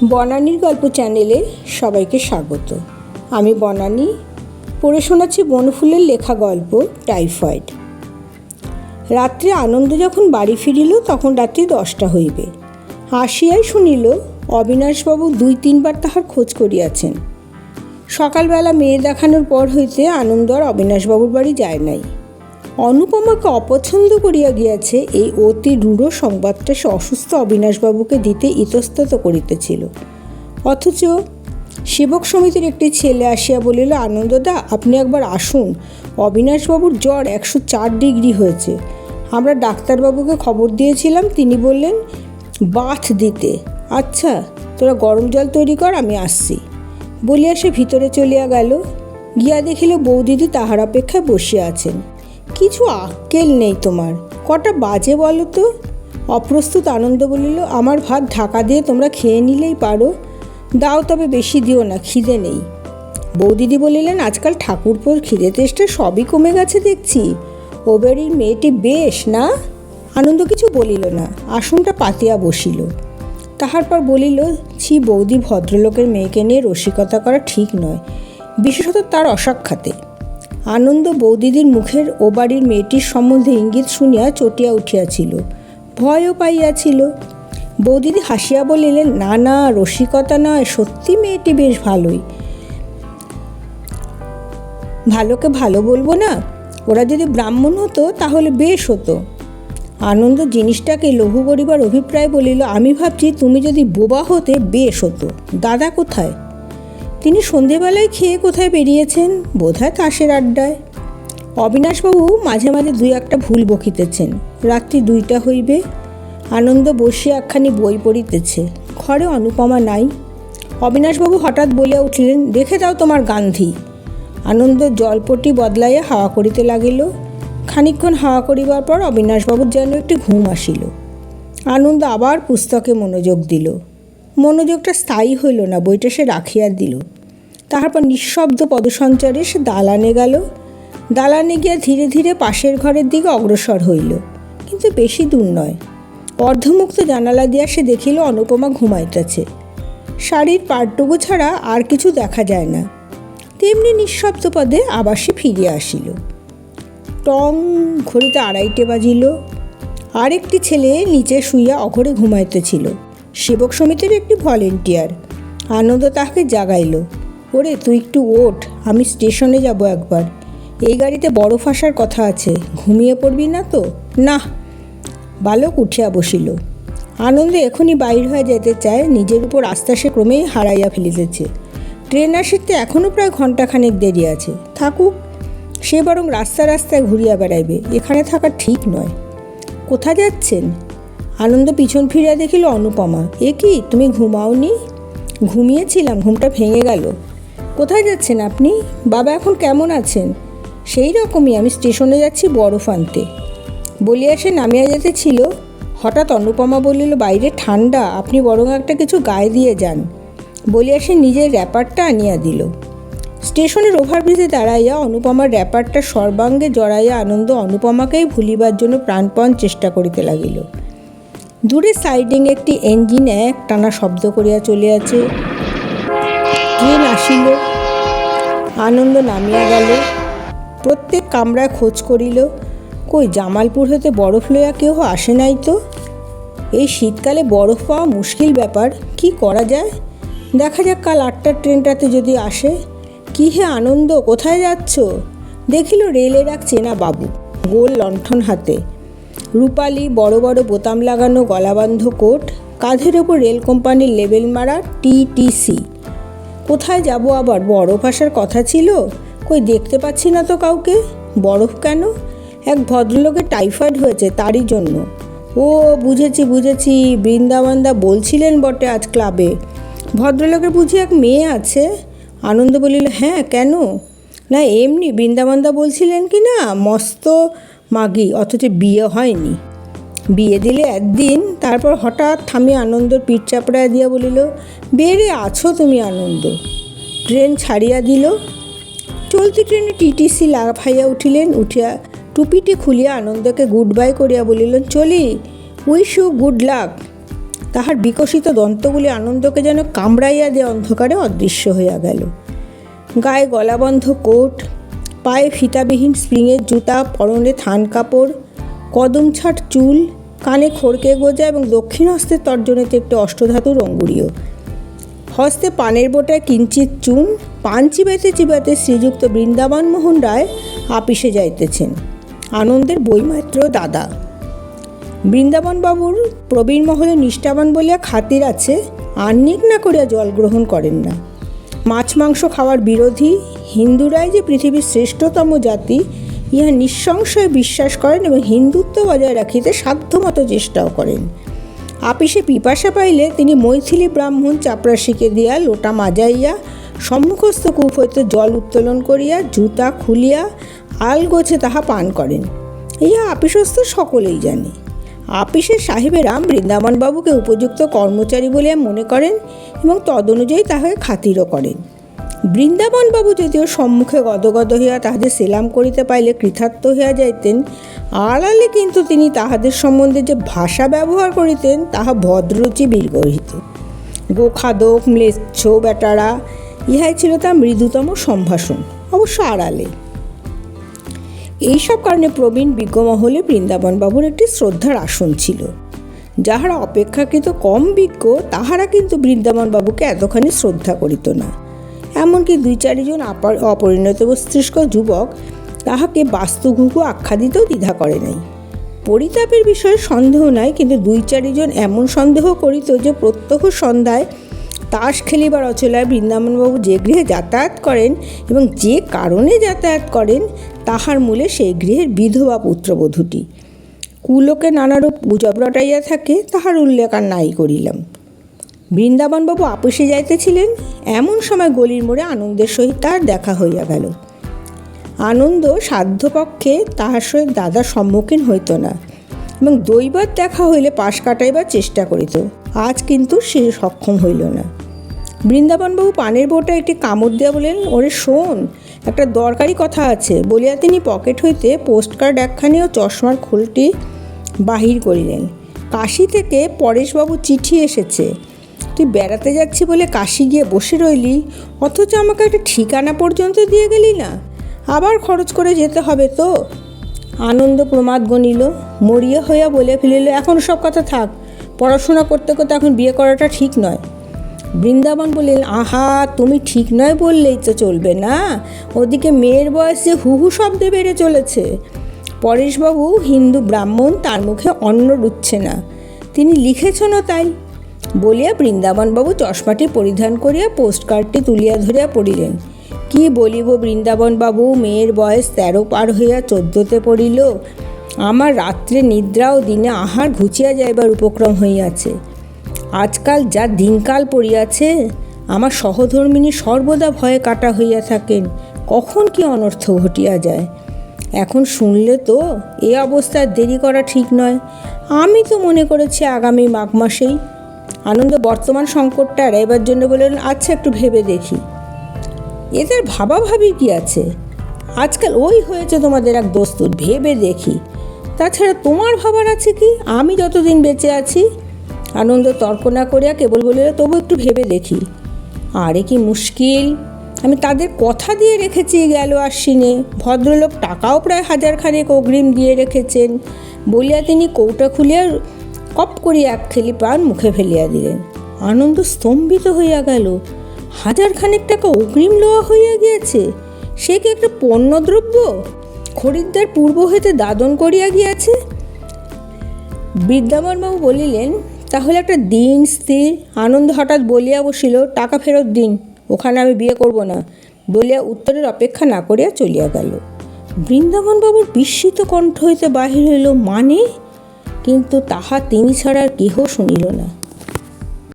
বনানীর গল্প চ্যানেলে সবাইকে স্বাগত। আমি বনানী, পড়ে শোনাচ্ছি বনফুলের লেখা গল্প টাইফয়েড। রাত্রে আনন্দ যখন বাড়ি ফিরিল তখন রাত্রি 10টা হইবে। আসিয়াই শুনিল অবিনাশবাবু 2-3বার তাহার খোঁজ করিয়াছেন। সকালবেলা মেয়ে দেখানোর পর হইতে আনন্দ আর অবিনাশবাবুর বাড়ি যায় নাই। অনুপমাকে অপছন্দ করিয়া গিয়াছে, এই অতি রূঢ় সংবাদটা সে অসুস্থ অবিনাশবাবুকে দিতে ইতস্তত করিতেছিল। অথচ সেবক সমিতির একটি ছেলে আসিয়া বলিল, আনন্দদা আপনি একবার আসুন, অবিনাশবাবুর জ্বর 104 ডিগ্রি হয়েছে। আমরা ডাক্তারবাবুকে খবর দিয়েছিলাম, তিনি বললেন বাথ দিতে। আচ্ছা তোরা গরম জল তৈরি কর, আমি আসছি বলিয়া সে ভিতরে চলিয়া গেল। গিয়া দেখিল বৌদিদি তাহার অপেক্ষায় বসিয়া আছেন। কিছু আক্কেল নেই তোমার, কটা বাজে বলো তো? অপ্রস্তুত আনন্দ বলিল, আমার ভাত ঢাকা দিয়ে তোমরা খেয়ে নিলেই পারো, দাও তবে বেশি দিও না, খিদে নেই। বৌদিদি বলিলেন, আজকাল ঠাকুরপোর খিদে তেষ্টা সবই কমে গেছে দেখছি, ও বাড়ির মেয়েটি বেশ না? আনন্দ কিছু বলিল না, আসনটা পাতিয়া বসিল। তাহার পর বলিল, ছি বৌদি, ভদ্রলোকের মেয়েকে নিয়ে রসিকতা করা ঠিক নয়, বিশেষত তার অসাক্ষাতে। আনন্দ বৌদিদির মুখের ও বাড়ির মেয়েটির সম্বন্ধে ইঙ্গিত শুনিয়া চটিয়া উঠিয়াছিল, ভয়ও পাইয়াছিল। বৌদিদি হাসিয়া বলিলেন, না না, রসিকতা নয়, সত্যি মেয়েটি বেশ ভালোই। ভালোকে ভালো বলবো না, ওরা যদি ব্রাহ্মণ হতো তাহলে বেশ হতো। আনন্দ জিনিসটাকে লঘু করিবার অভিপ্রায় বলিল, আমি ভাবছি তুমি যদি বোবা হতে বেশ হতো। দাদা কোথায়? তিনি সন্ধেবেলায় খেয়ে কোথায় বেরিয়েছেন, বোধহয় তাসের আড্ডায়। অবিনাশবাবু মাঝে মাঝে 2-1টা ভুল বকিতেছেন। রাত্রি 2টা হইবে। আনন্দ বসিয়া একখানি বই পড়িতেছে, ঘরে অনুপমা নাই। অবিনাশবাবু হঠাৎ বলিয়া উঠিলেন, দেখে দাও তোমার গান্ধী। আনন্দ জলপটি বদলাইয়া হাওয়া করিতে লাগিল। খানিকক্ষণ হাওয়া করিবার পর অবিনাশবাবুর যেন একটি ঘুম আসিল। আনন্দ আবার পুস্তকে মনোযোগ দিল। মনোযোগটা স্থায়ী হইল না, বইটা সে রাখিয়া দিল। তাহার পর নিঃশব্দ পদসঞ্চারে সে দালানে গেল। দালানে গিয়া ধীরে ধীরে পাশের ঘরের দিকে অগ্রসর হইল, কিন্তু বেশি দূর নয়। অর্ধমুক্ত জানালা দিয়া সে দেখিল অনুপমা ঘুমাইতেছে। শাড়ির পাড়টুকু ছাড়া আর কিছু দেখা যায় না। তেমনি নিঃশব্দ পদে আবার সে ফিরিয়া আসিল। টং, ঘড়িতে 2:30 বাজিল। আরেকটি ছেলে নিচে শুইয়া অঘরে ঘুমাইতেছিল, সেবক সমিতির একটি ভলেন্টিয়ার। আনন্দ তাহাকে জাগাইল, ওরে তুই একটু ওঠ, আমি স্টেশনে যাব একবার, এই গাড়িতে বরফ আসার কথা আছে, ঘুমিয়ে পড়বি না তো? না। বালক উঠিয়া বসিল। আনন্দ এখনই বাইর হয়ে যেতে চায়, নিজের উপর আস্থা সে ক্রমেই হারাইয়া ফেলিতেছে। ট্রেন আসিতে এখনও প্রায় ঘণ্টাখানেক দেরি আছে, থাকুক, সে বরং রাস্তায় ঘুরিয়া বেড়াইবে, এখানে থাকা ঠিক নয়। কোথা যাচ্ছেন? আনন্দ পিছন ফিরিয়া দেখিল অনুপমা। এ কি, তুমি ঘুমাওনি? ঘুমিয়েছিলাম, ঘুমটা ভেঙে গেল। কোথায় যাচ্ছেন আপনি? বাবা এখন কেমন আছেন? সেই রকমই, আমি স্টেশনে যাচ্ছি বরফ আনতে। বলিয়া সে নামিয়া যেতে ছিল, হঠাৎ অনুপমা বলিল, বাইরে ঠান্ডা, আপনি বরং একটা কিছু গায়ে দিয়ে যান। বলিয়া সে নিজের র্যাপারটা আনিয়া দিল। স্টেশনের ওভারব্রিজে দাঁড়াইয়া অনুপমার র্যাপারটা সর্বাঙ্গে জড়াইয়া আনন্দ অনুপমাকেই ভুলিবার জন্য প্রাণপণ চেষ্টা করিতে লাগিল। দূরে সাইডিং একটি ইঞ্জিন একটানা শব্দ করিয়া চলিয়াছে। ট্রেন আসিল। আনন্দ নামিয়া গেল। প্রত্যেক কামরায় খোঁজ করিল, কই জামালপুর হতে বরফ লইয়া কেউ আসে নাই তো। এই শীতকালে বরফ পাওয়া মুশকিল ব্যাপার, কি করা যায়? দেখা যাক কাল 8টার ট্রেনটাতে যদি আসে। কি হে আনন্দ, কোথায় যাচ্ছ? দেখিল রেলের এক চেনা বাবু, গোল লণ্ঠন হাতে, রূপালি বড় বড় বোতাম লাগানো গলাবন্ধ কোট, কাঁধের ওপর রেল কোম্পানির লেবেল মারা TTC। কোথায় যাব আবার? বরফ আসার কথা ছিল, কই দেখতে পাচ্ছি না তো কাউকে। বরফ কেন? এক ভদ্রলোকের টাইফয়েড হয়েছে, তারই জন্য। ও বুঝেছি, বৃন্দাবনদা বলছিলেন বটে আজ ক্লাবে। ভদ্রলোকের বুঝি এক মেয়ে আছে? আনন্দ বলিল, হ্যাঁ, কেন? না এমনি, বৃন্দাবনদা বলছিলেন কি না মস্ত মাগি, অথচ বিয়ে হয়নি। বিয়ে দিলে একদিন, তারপর হঠাৎ থামিয়ে আনন্দর পিঠ চাপড়ায় দিয়া বলিল, বেরে আছো তুমি আনন্দ। ট্রেন ছাড়িয়া দিল। চলতি ট্রেনে TTC লাফাইয়া উঠিলেন। উঠিয়া টুপিটি খুলিয়া আনন্দকে গুড বাই করিয়া বলিলেন, চলি, উইশ ইউ গুড লাক। তাহার বিকশিত দন্তগুলি আনন্দকে যেন কামড়াইয়া দিয়ে অন্ধকারে অদৃশ্য হইয়া গেল। গায়ে গলাবন্ধ কোট, পায়ে ফিতাবিহীন স্প্রিংয়ের জুতা, পরনে থান কাপড়, কদম ছাট চুল, কানে খড়কে গোজা এবং দক্ষিণ হস্তের তর্জনীতে একটি অষ্টধাতুর অঙ্গুরীয়, হস্তে পানের বোটায় কিঞ্চিত চুন। পান চিবাইতে চিবাইতে শ্রীযুক্ত বৃন্দাবন মোহন রায় আপিসে যাইতেছেন। আনন্দের বইমাত্র দাদা। বৃন্দাবনবাবুর প্রবীণ মহলে নিষ্ঠাবান বলিয়া খাতির আছে, আহ্নিক না করিয়া জল গ্রহণ করেন না। মাছ মাংস খাওয়ার বিরোধী। হিন্দুরাই যে পৃথিবীর শ্রেষ্ঠতম জাতি ইহা নিঃসংশয়ে বিশ্বাস করেন এবং হিন্দুত্ব বজায় রাখিতে সাধ্যমতো চেষ্টাও করেন। আপিসে পিপাসা পাইলে তিনি মৈথিলী ব্রাহ্মণ চাপরাশিকে দিয়া লোটা মাজাইয়া সম্মুখস্থ কূপ হইতে জল উত্তোলন করিয়া জুতা খুলিয়া আলগোছে তাহা পান করেন। ইহা আপিসস্থ সকলেই জানে। আপিসের সাহেবেরা বৃন্দাবনবাবুকে উপযুক্ত কর্মচারী বলিয়া মনে করেন এবং তদনুযায়ী তাহাকে খাতিরও করেন। বৃন্দাবনবাবু যদিও সম্মুখে গদগদ হইয়া তাহাদের সেলাম করিতে পাইলে কৃতার্থ হইয়া যাইতেন, আড়ালে কিন্তু তিনি তাহাদের সম্বন্ধে যে ভাষা ব্যবহার করিতেন তাহা ভদ্ররুচি বিগর্হিত। গোখাদক, ম্লেচ্ছ, বেটারা, ইহাই ছিল তার মৃদুতম সম্ভাষণ, অবশ্য আড়ালে। এইসব কারণে প্রবীণ বিজ্ঞমহলে বৃন্দাবনবাবুর একটি শ্রদ্ধার আসন ছিল। যাহারা অপেক্ষাকৃত কম বিজ্ঞ তাহারা কিন্তু বৃন্দাবনবাবুকে এতখানি শ্রদ্ধা করিত না। এমনকি 2-4 জন অপরিণত মস্তিষ্ক যুবক তাহাকে বাস্তুঘুঘু আখ্যা দিতেও দ্বিধা করে নাই। পরিতাপের বিষয়ে সন্দেহ নাই, কিন্তু 2-4 জন এমন সন্দেহ করিত যে প্রত্যহ সন্ধ্যায় তাস খেলিবার অচলায় বৃন্দাবনবাবু যে গৃহে যাতায়াত করেন এবং যে কারণে যাতায়াত করেন তাহার মূলে সেই গৃহের বিধবা পুত্রবধূটি। কুলোকে নানারূপ গুজব রটাইয়া থাকে, তাহার উল্লেখ আর নাই করিলাম। বৃন্দাবনবাবু আপিসে যাইতেছিলেন, এমন সময় গলির মোড়ে আনন্দের সহিত তাহার দেখা হইয়া গেল। আনন্দ সাধ্যপক্ষে তাহার সহিত দাদার সম্মুখীন হইত না এবং দৈবাত দেখা হইলে পাশ কাটাইবার চেষ্টা করিত। আজ কিন্তু সে সক্ষম হইল না। বৃন্দাবনবাবু পানের বোটা একটি কামড় দিয়া বলেন, ওরে শোন, একটা দরকারি কথা আছে বলিয়া তিনি পকেট হইতে পোস্টকার্ড একখানি ও চশমার খোলটি বাহির করিলেন। কাশী থেকে পরেশবাবু চিঠি এসেছে। তুই বেড়াতে যাচ্ছি বলে কাশী গিয়ে বসে রইলি, অথচ আমাকে একটা ঠিকানা পর্যন্ত দিয়ে গেলি না। আবার খরচ করে যেতে হবে তো। আনন্দ প্রমাদ গণিল, মরিয়া হইয়া বলে ফেলিল, এখন সব কথা থাক, পড়াশোনা করতে করতে এখন বিয়ে করাটা ঠিক নয়। বৃন্দাবন বললেন, আহা, তুমি ঠিক নয় বললেই তো চলবে না, ওদিকে মেয়ের বয়সে হুহু শব্দে বেড়ে চলেছে। পরেশবাবু হিন্দু ব্রাহ্মণ, তার মুখে অন্ন রুচ্ছে না, তিনি লিখেছেনও তাই বলিয়া বৃন্দাবনবাবু চশমাটি পরিধান করিয়া পোস্টকার্ডটি তুলিয়া ধরিয়া পড়িলেন। কি বলিব বৃন্দাবনবাবু, মেয়ের বয়স 13 পার হইয়া 14তে পড়িল। আমার রাত্রে নিদ্রা ও দিনে আহার ঘুচিয়া যাইবার উপক্রম হইয়াছে। আজকাল যা দিনকাল পড়িয়াছে, আমার সহধর্মিনী সর্বদা ভয়ে কাটা হইয়া থাকেন, কখন কি অনর্থ ঘটিয়া যায়। এখন শুনলে তো এ অবস্থায় দেরি করা ঠিক নয়। আমি তো মনে করেছি আগামী মাঘ মাসেই। আনন্দ বর্তমান সংকটটা এড়াইবার জন্য বললেন, আচ্ছা একটু ভেবে দেখি। এদের ভাবাভাবি কি আছে? আজকাল ওই হয়েছে তোমাদের এক দস্তুর, ভেবে দেখি। তাছাড়া তোমার ভাবার আছে কি? আমি যতদিন বেঁচে আছি। আনন্দ তর্ক না করিয়া কেবল বলিল, তবু একটু ভেবে দেখি। আরে কি মুশকিল, আমি তাদের কথা দিয়ে রেখেছি গেল আশ্বিনে। ভদ্রলোক টাকাও প্রায় 1000 খানেক অগ্রিম দিয়ে রেখেছেন বলিয়া তিনি কৌটা খুলিয়া কপ করিয়া 1 থেলি পান মুখে ফেলিয়া দিলেন। আনন্দ স্তম্ভিত হইয়া গেল। 1000 খানেক টাকা অগ্রিম লওয়া হইয়া গিয়াছে। সে কি একটা পণ্যদ্রব্য? খরিদ্দার পূর্ব হইতে দাদন করিয়া গিয়াছে। বৃন্দাবনবাবু বলিলেন, তাহলে একটা দিন স্থির। আনন্দ হঠাৎ বলিয়া বসিল, টাকা ফেরত দিন, ওখানে আমি বিয়ে করব না বলিয়া উত্তরের অপেক্ষা না করিয়া চলিয়া গেল। বৃন্দাবনবাবুর বিস্মিত কণ্ঠ হইতে বাহির হইল, মানে? কিন্তু তাহা তিনি ছাড়া আর কেহ শুনিল না।